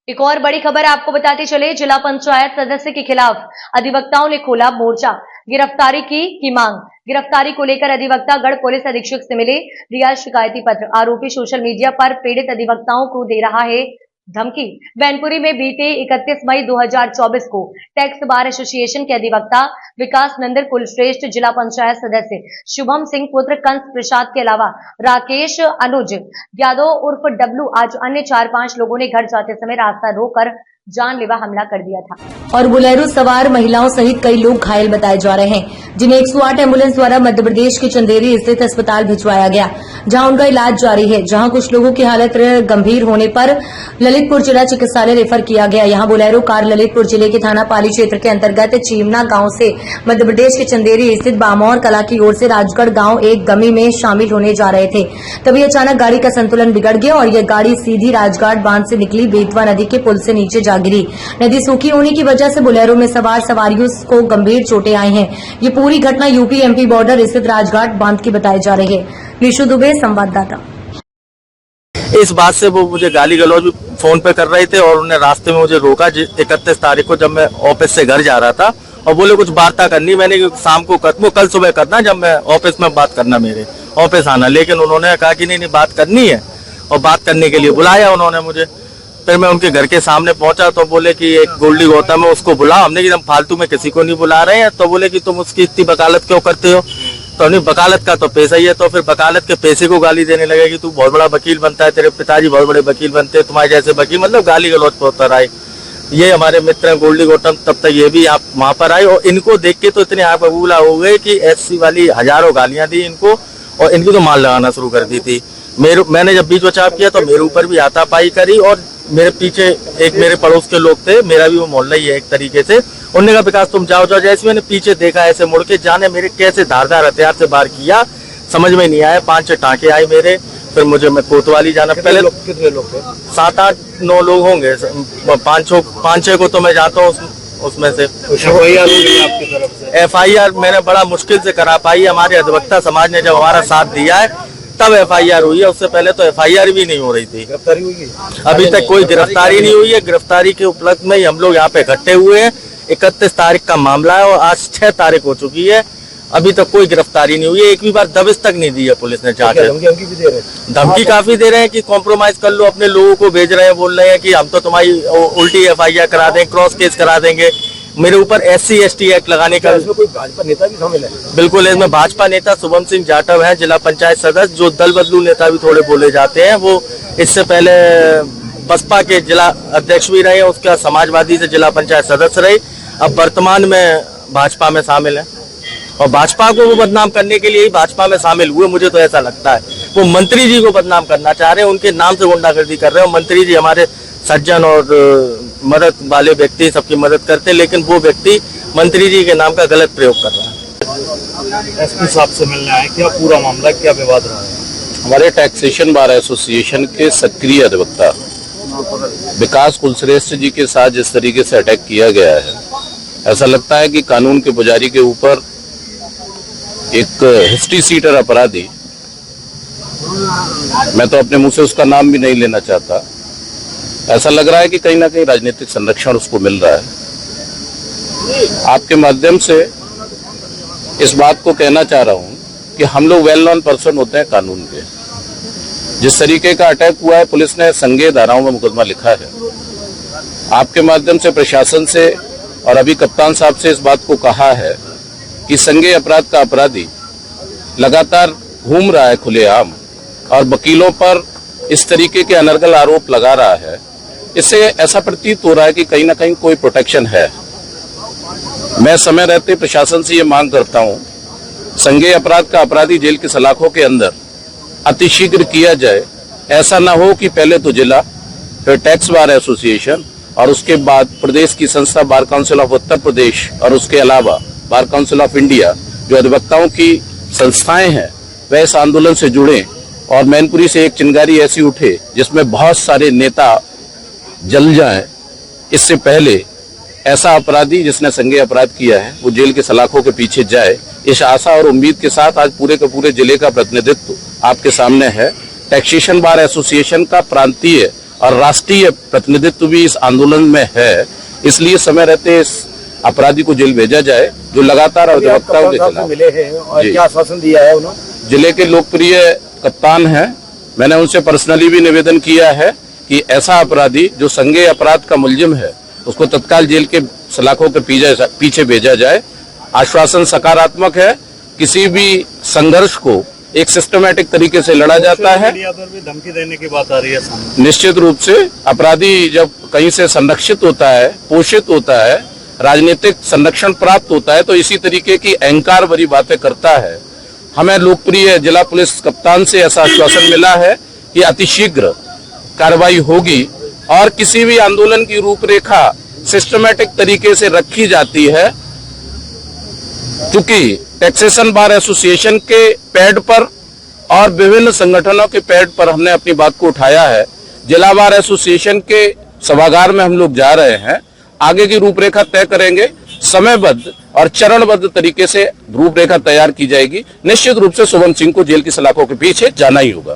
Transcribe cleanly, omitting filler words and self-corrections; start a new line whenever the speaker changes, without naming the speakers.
एक और बड़ी खबर आपको बताते चले, जिला पंचायत सदस्य के खिलाफ अधिवक्ताओं ने खोला मोर्चा, गिरफ्तारी की मांग। गिरफ्तारी को लेकर अधिवक्ता गढ़ पुलिस अधीक्षक से मिले, दिया शिकायती पत्र। आरोपी सोशल मीडिया पर पीड़ित अधिवक्ताओं को दे रहा है धमकी। बैनपुरी में बीते 31 मई 2024 को टैक्स बार एसोसिएशन के अधिवक्ता विकास नंदन कुलश्रेष्ठ, जिला पंचायत सदस्य शुभम सिंह पुत्र कंस प्रसाद के अलावा राकेश अनुज यादव उर्फ डब्लू आज अन्य 4-5 लोगों ने घर जाते समय रास्ता रोककर जानलेवा हमला कर दिया था और बोलेरो सवार महिलाओं सहित कई लोग घायल बताए जा रहे हैं, जिन्हें 108 एम्बुलेंस द्वारा मध्य प्रदेश के चंदेरी स्थित अस्पताल भिजवाया गया, जहां उनका इलाज जारी है। जहां कुछ लोगों की हालत गंभीर होने पर ललितपुर जिला चिकित्सालय रेफर किया गया। यहां बोलेरो कार ललितपुर जिले के थाना पाली क्षेत्र के अंतर्गत चीमना गांव से मध्य प्रदेश के चंदेरी स्थित बामौर कला की ओर से राजगढ़ गांव एक गमी में शामिल होने जा रहे थे। तभी अचानक गाड़ी का संतुलन बिगड़ गया और यह गाड़ी सीधी राजघाट बांध से निकली बेतवा नदी के पुल से नीचे जा गिरी। नदी सूखी होने की वजह से बोलेरो में सवार सवारियों को गंभीर चोटें आई हैं। ये पूरी घटना यूपी एमपी बॉर्डर स्थित राजघाट बांध की बताई जा रही है। निशु दुबे, संवाददाता।
इस बात से वो मुझे गाली गलौज भी फोन पे कर रहे थे और उन्हें रास्ते में मुझे रोका 31 तारीख को, जब मैं ऑफिस से घर जा रहा था, और बोले कुछ वार्ता करनी। मैंने शाम को वो कल सुबह करना, जब मैं ऑफिस में बात करना, मेरे ऑफिस आना। लेकिन उन्होंने कहा कि नहीं बात करनी है, और बात करने के लिए बुलाया उन्होंने मुझे। फिर मैं उनके घर के सामने पहुंचा तो बोले कि एक गोल्डी गौतम है, उसको बुलाओ। हमने कि हम फालतू में किसी को नहीं बुला रहे हैं। तो बोले कि तुम उसकी इतनी वकालत क्यों करते हो? तो नहीं, वकालत का तो पैसा ही है। तो फिर वकालत के पैसे को गाली देने लगे कि तू बहुत बड़ा वकील बनता है, तेरे पिताजी बहुत बड़े वकील बनते हैं, तुम्हारे जैसे वकील, मतलब गाली गलौज पे उतर आए। ये हमारे मित्र हैं गोल्डी गौतम, तब तक ये भी आप वहां पर आए और इनको देख के तो इतने आप बबूला हो गए कि SC वाली हजारों गालियां दी इनको और इनकी तो माल लगाना शुरू कर दी थी। मैंने जब बीच बचाव किया तो मेरे ऊपर भी हाथापाई करी और मेरे पीछे एक मेरे पड़ोस के लोग थे, मेरा भी वो मोहल्ला ही है एक तरीके से। उन्होंने कहा विकास तुम जाओ। जैसे मैंने पीछे देखा ऐसे मुड़ के, जाने मेरे कैसे धारदार हथियार से वार किया समझ में नहीं आया। 5-6 टाँके आए मेरे। फिर मुझे मैं कोतवाली जाना। पहले कितने लोग थे? 7-8-9 लोग होंगे, 5-6 को तो मैं जाता हूँ उसमें से। FIR मैंने बड़ा मुश्किल से करा पाई। हमारे अधिवक्ता समाज ने जब हमारा साथ दिया है तब FIR हुई है, उससे पहले तो FIR भी नहीं हो रही थी। गिरफ्तारी हुई है? अभी तक कोई गिरफ्तारी नहीं हुई है। गिरफ्तारी के उपलक्ष्य में ही हम लोग यहाँ पे इकट्ठे हुए हैं। 31 तारीख का मामला है और आज 6 तारीख हो चुकी है, अभी तक कोई गिरफ्तारी नहीं हुई है। एक भी बार दबिश तक नहीं दी है पुलिस ने। जाके धमकी काफी दे रहे हैं कि कॉम्प्रोमाइज कर लो, अपने लोगों को भेज रहे हैं, बोल रहे हैं कि हम तो तुम्हारी उल्टी FIR करा देंगे, क्रॉस केस करा देंगे। मेरे ऊपर SC ST एक्ट लगाने का। इसमें कोई भाजपा नेता भी शामिल है? बिल्कुल, इसमें भाजपा नेता शुभम सिंह जाटव है, जिला पंचायत सदस्य, जो दल बदलू नेता भी थोड़े बोले जाते हैं। वो इससे पहले बसपा के जिला अध्यक्ष भी रहे, उसका समाजवादी से जिला पंचायत सदस्य रहे, अब वर्तमान में भाजपा में शामिल है। और भाजपा को वो बदनाम करने के लिए ही भाजपा में शामिल हुए, मुझे तो ऐसा लगता है। वो मंत्री जी को बदनाम करना चाह रहे हैं, उनके नाम से गुंडागर्दी कर रहे हैं। मंत्री जी हमारे सज्जन और मदद वाले व्यक्ति, सबकी मदद करते हैं, लेकिन वो व्यक्ति मंत्री जी के नाम का गलत प्रयोग कर रहा है।
SP साहब से मिलने आए, क्या पूरा मामला, क्या विवाद रहा है?
हमारे टैक्सेशन बार एसोसिएशन के सक्रिय अधिवक्ता विकास कुलश्रेष्ठ जी के साथ जिस तरीके से अटैक किया गया है, ऐसा लगता है कि कानून के पुजारी के ऊपर एक हिस्ट्री सीटर अपराधी, मैं तो अपने मुंह से उसका नाम भी नहीं लेना चाहता, ऐसा लग रहा है कि कहीं ना कहीं राजनीतिक संरक्षण उसको मिल रहा है। आपके माध्यम से इस बात को कहना चाह रहा हूं कि हम लोग वेल नोन पर्सन होते हैं कानून के। जिस तरीके का अटैक हुआ है, पुलिस ने संज्ञेय धाराओं में मुकदमा लिखा है। आपके माध्यम से प्रशासन से और अभी कप्तान साहब से इस बात को कहा है कि संज्ञेय अपराध का अपराधी लगातार घूम रहा है खुलेआम और वकीलों पर इस तरीके के अनर्गल आरोप लगा रहा है। इससे ऐसा प्रतीत हो रहा है कि कहीं ना कहीं कोई प्रोटेक्शन है। मैं समय रहते प्रशासन से ये मांग करता हूं, संज्ञेय अपराध का अपराधी जेल की सलाखों के अंदर अतिशीघ्र किया जाए। ऐसा ना हो कि पहले तो जिला, फिर टैक्स बार एसोसिएशन और उसके बाद प्रदेश की संस्था bar council of Uttar Pradesh और उसके अलावा बार काउंसिल ऑफ इंडिया, जो अधिवक्ताओं की संस्थाएं हैं, वह इस आंदोलन से जुड़े और मैनपुरी से एक चिंगारी ऐसी उठे जिसमें बहुत सारे नेता जल जाएं। इससे पहले ऐसा अपराधी जिसने संज्ञेय अपराध किया है वो जेल के सलाखों के पीछे जाए। इस आशा और उम्मीद के साथ आज पूरे के पूरे जिले का प्रतिनिधित्व आपके सामने है। टैक्सेशन बार एसोसिएशन का प्रांतीय और राष्ट्रीय प्रतिनिधित्व भी इस आंदोलन में है, इसलिए समय रहते इस अपराधी को जेल भेजा जाए जो लगातार अधिवक्ताओं के खिलाफ
मिले हैं और
जी।
क्या आश्वासन दिया है उन्होंने?
जिले के लोकप्रिय कप्तान हैं, मैंने उनसे पर्सनली भी निवेदन किया है कि ऐसा अपराधी जो संज्ञेय अपराध का मुलजिम है उसको तत्काल जेल के सलाखों के पीछे भेजा जाए। आश्वासन सकारात्मक है, किसी भी संघर्ष को एक सिस्टमैटिक तरीके से लड़ा जाता है।
मीडिया पर भी धमकी देने की बात आ रही है सामने।
निश्चित रूप से अपराधी जब कहीं से संरक्षित होता है, पोषित होता है, राजनीतिक संरक्षण प्राप्त होता है तो इसी तरीके की अहंकार भरी बातें करता है। हमें लोकप्रिय जिला पुलिस कप्तान से ऐसा आश्वासन मिला है कि अतिशीघ्र कार्रवाई होगी और किसी भी आंदोलन की रूपरेखा सिस्टमैटिक तरीके से रखी जाती है। चूंकि टैक्सेशन बार एसोसिएशन के पैड पर और विभिन्न संगठनों के पैड पर हमने अपनी बात को उठाया है, जिला बार एसोसिएशन के सभागार में हम लोग जा रहे हैं, आगे की रूपरेखा तय करेंगे, समयबद्ध और चरणबद्ध तरीके से रूपरेखा तैयार की जाएगी। निश्चित रूप से शुभम सिंह को जेल की सलाखों के पीछे जाना ही होगा।